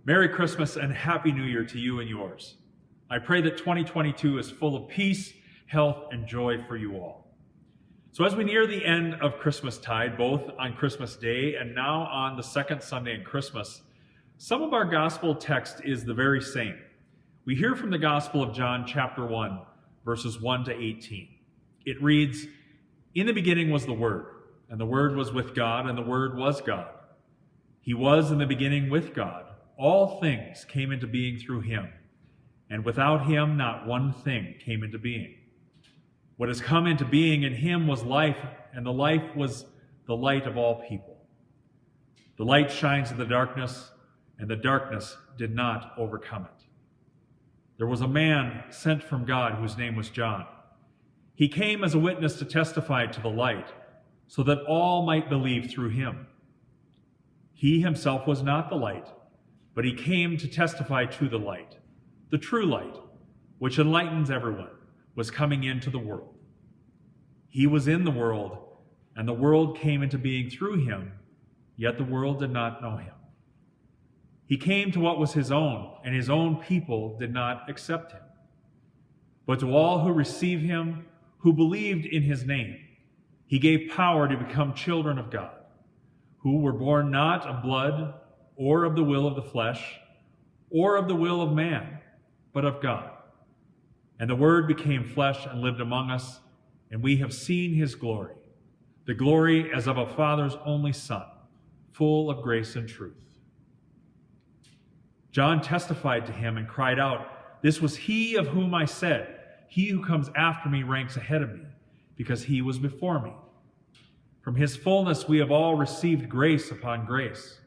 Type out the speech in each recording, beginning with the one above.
Merry Christmas and Happy New Year to you and yours. I pray that 2022 is full of peace, health, and joy for you all. So as we near the end of Christmastide, both on Christmas Day and now on the second Sunday in Christmas, some of our gospel text is the very same. We hear from the Gospel of John chapter 1, verses 1 to 18. It reads, "In the beginning was the Word, and the Word was with God, and the Word was God. He was in the beginning with God. All things came into being through him, and without him not one thing came into being. What has come into being in him was life, and the life was the light of all people. The light shines in the darkness, and the darkness did not overcome it. There was a man sent from God whose name was John. He came as a witness to testify to the light, so that all might believe through him. He himself was not the light, but he came to testify to the light. The true light, which enlightens everyone, was coming into the world. He was in the world, and the world came into being through him, yet the world did not know him. He came to what was his own, and his own people did not accept him. But to all who receive him, who believed in his name, he gave power to become children of God, who were born not of blood, or of the will of the flesh, or of the will of man, but of God. And the Word became flesh and lived among us, and we have seen his glory, the glory as of a Father's only Son, full of grace and truth. John testified to him and cried out, 'This was he of whom I said, he who comes after me ranks ahead of me, because he was before me.' From his fullness we have all received grace upon grace.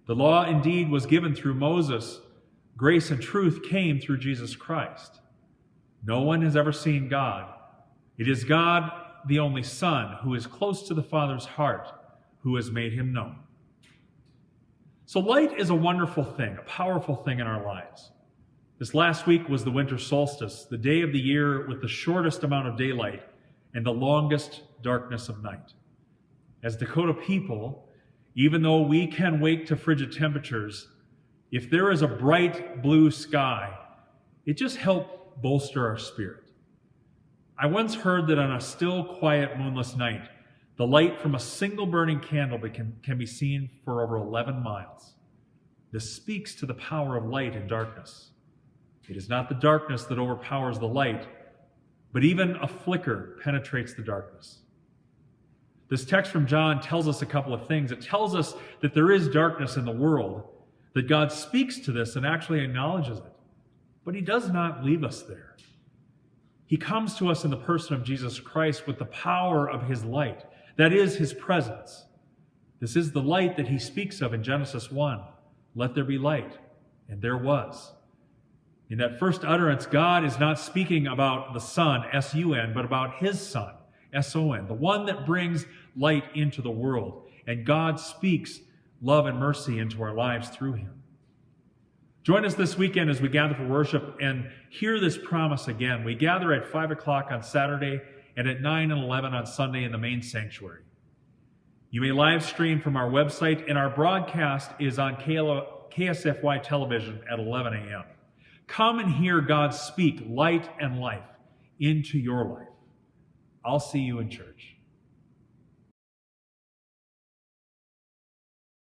The law indeed was given through Moses. Grace and truth came through Jesus Christ. No one has ever seen God. It is God, the only Son, who is close to the Father's heart, who has made him known." So light is a wonderful thing, a powerful thing in our lives. This last week was the winter solstice, the day of the year with the shortest amount of daylight and the longest darkness of night. As Dakota people, even though we can wake to frigid temperatures, if there is a bright blue sky, it just helps bolster our spirit. I once heard that on a still, quiet, moonless night, the light from a single burning candle can be seen for over 11 miles. This speaks to the power of light in darkness. It is not the darkness that overpowers the light, but even a flicker penetrates the darkness. This text from John tells us a couple of things. It tells us that there is darkness in the world, that God speaks to this and actually acknowledges it. But he does not leave us there. He comes to us in the person of Jesus Christ with the power of his light. That is his presence. This is the light that he speaks of in Genesis 1. "Let there be light," and there was. In that first utterance, God is not speaking about the Son, S-U-N, but about his Son, S-O-N, the one that brings light into the world. And God speaks love and mercy into our lives through him. Join us this weekend as we gather for worship and hear this promise again. We gather at 5 o'clock on Saturday and at 9 and 11 on Sunday in the main sanctuary. You may live stream from our website, and our broadcast is on KSFY television at 11 a.m. Come and hear God speak light and life into your life. I'll see you in church.